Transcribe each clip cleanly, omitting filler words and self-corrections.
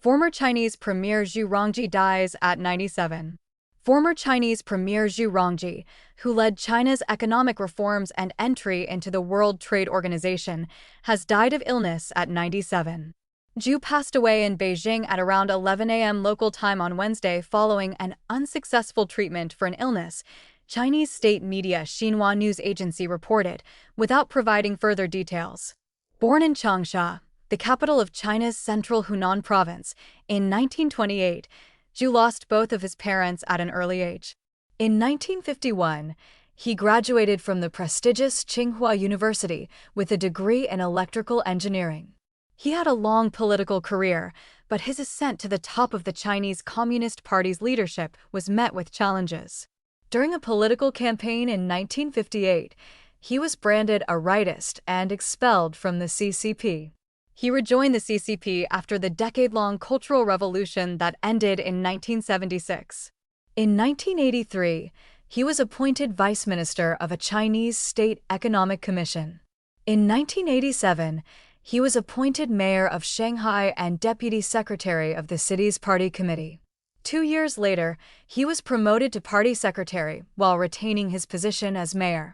Former Chinese Premier Zhu Rongji dies at 97. Former Chinese Premier Zhu Rongji, who led China's economic reforms and entry into the World Trade Organization, has died of illness at 97. Zhu passed away in Beijing at around 11 a.m. local time on Wednesday following an unsuccessful treatment for an illness, Chinese state media Xinhua news agency reported, without providing further details. Born in Changsha, the capital of China's central Hunan province, in 1928, Zhu lost both of his parents at an early age. In 1951, he graduated from the prestigious Tsinghua University with a degree in electrical engineering. He had a long political career, but his ascent to the top of the Chinese Communist Party's leadership was met with challenges. During a political campaign in 1958, he was branded a rightist and expelled from the CCP. He rejoined the CCP after the decade-long Cultural Revolution that ended in 1976. In 1983, he was appointed Vice Minister of a Chinese State Economic Commission. In 1987, he was appointed Mayor of Shanghai and Deputy Secretary of the city's Party Committee. 2 years later, he was promoted to Party Secretary while retaining his position as mayor.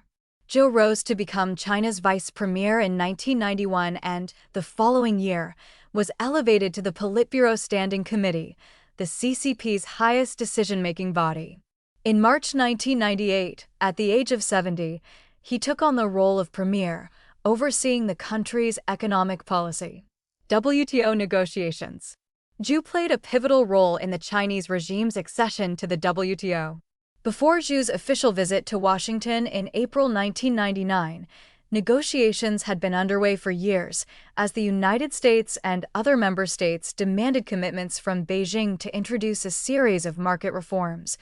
Zhu rose to become China's vice premier in 1991 and, the following year, was elevated to the Politburo Standing Committee, the CCP's highest decision-making body. In March 1998, at the age of 70, he took on the role of premier, overseeing the country's economic policy. WTO negotiations. Zhu played a pivotal role in the Chinese regime's accession to the WTO. Before Zhu's official visit to Washington in April 1999, negotiations had been underway for years as the United States and other member states demanded commitments from Beijing to introduce a series of market reforms,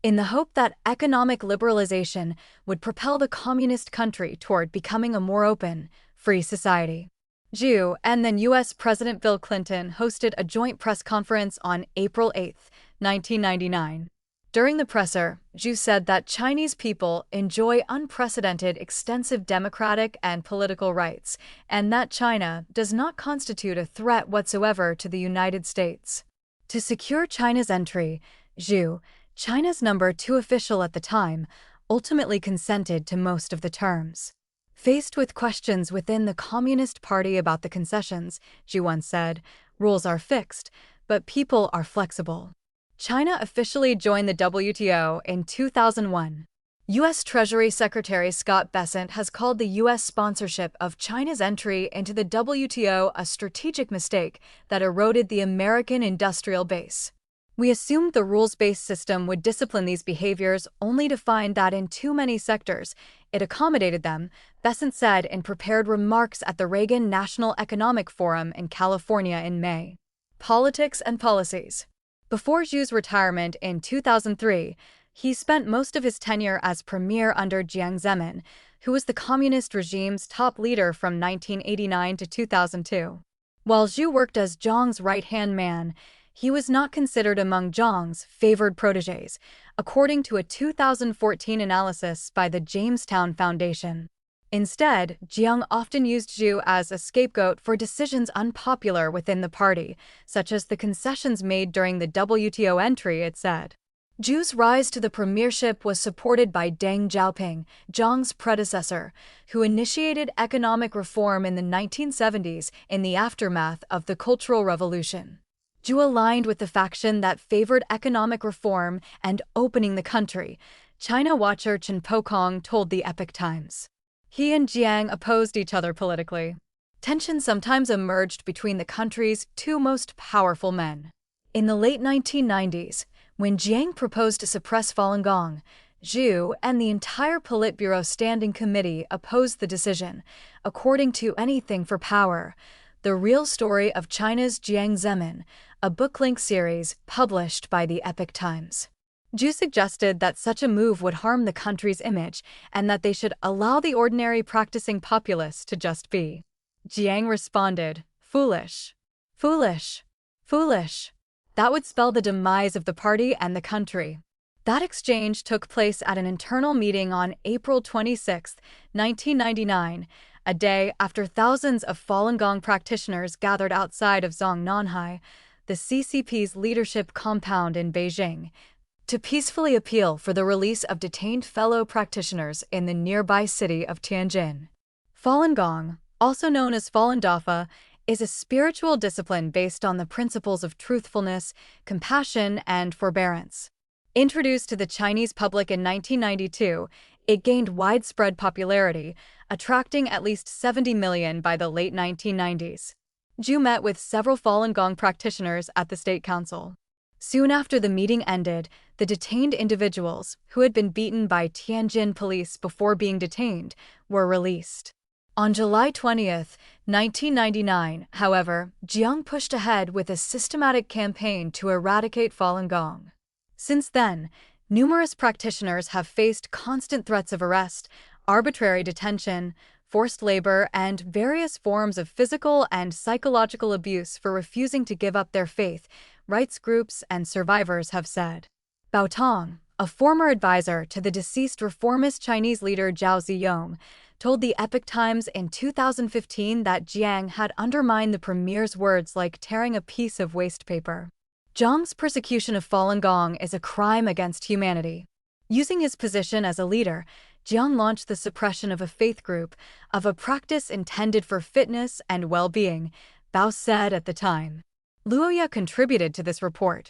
in the hope that economic liberalization would propel the communist country toward becoming a more open, free society. Zhu and then U.S. President Bill Clinton hosted a joint press conference on April 8, 1999. During the presser, Zhu said that Chinese people enjoy unprecedented extensive democratic and political rights, and that China does not constitute a threat whatsoever to the United States. To secure China's entry, Zhu, China's number 2 official at the time, ultimately consented to most of the terms. Faced with questions within the Communist Party about the concessions, Zhu once said, "Rules are fixed, but people are flexible." China officially joined the WTO in 2001. U.S. Treasury Secretary Scott Bessent has called the U.S. sponsorship of China's entry into the WTO a strategic mistake that eroded the American industrial base. "We assumed the rules-based system would discipline these behaviors only to find that in too many sectors, it accommodated them," Bessent said in prepared remarks at the Reagan National Economic Forum in California in May. Politics and policies. Before Zhu's retirement in 2003, he spent most of his tenure as premier under Jiang Zemin, who was the communist regime's top leader from 1989 to 2002. While Zhu worked as Jiang's right-hand man, he was not considered among Jiang's favored protégés, according to a 2014 analysis by the Jamestown Foundation. Instead, Jiang often used Zhu as a scapegoat for decisions unpopular within the party, such as the concessions made during the WTO entry, it said. Zhu's rise to the premiership was supported by Deng Xiaoping, Jiang's predecessor, who initiated economic reform in the 1970s in the aftermath of the Cultural Revolution. Zhu aligned with the faction that favored economic reform and opening the country, China watcher Chen Pokong told the Epoch Times. He and Jiang opposed each other politically. Tension sometimes emerged between the country's 2 most powerful men. In the late 1990s, when Jiang proposed to suppress Falun Gong, Zhu and the entire Politburo Standing Committee opposed the decision, according to Anything for Power, The Real Story of China's Jiang Zemin, a book-length series published by the Epoch Times. Zhu suggested that such a move would harm the country's image and that they should allow the ordinary practicing populace to just be. Jiang responded, "Foolish. Foolish. Foolish. That would spell the demise of the party and the country." That exchange took place at an internal meeting on April 26, 1999, a day after thousands of Falun Gong practitioners gathered outside of Zhongnanhai, the CCP's leadership compound in Beijing, to peacefully appeal for the release of detained fellow practitioners in the nearby city of Tianjin. Falun Gong, also known as Falun Dafa, is a spiritual discipline based on the principles of truthfulness, compassion, and forbearance. Introduced to the Chinese public in 1992, it gained widespread popularity, attracting at least 70 million by the late 1990s. Zhu met with several Falun Gong practitioners at the State Council. Soon after the meeting ended, the detained individuals, who had been beaten by Tianjin police before being detained, were released. On July 20, 1999, however, Jiang pushed ahead with a systematic campaign to eradicate Falun Gong. Since then, numerous practitioners have faced constant threats of arrest, arbitrary detention, forced labor, and various forms of physical and psychological abuse for refusing to give up their faith, rights groups and survivors have said. Bao Tong, a former advisor to the deceased reformist Chinese leader Zhao Ziyong, told the Epoch Times in 2015 that Jiang had undermined the premier's words like tearing a piece of waste paper. Jiang's persecution of Falun Gong is a crime against humanity. Using his position as a leader, Jiang launched the suppression of a faith group, of a practice intended for fitness and well-being, Bao said at the time. Luoya contributed to this report.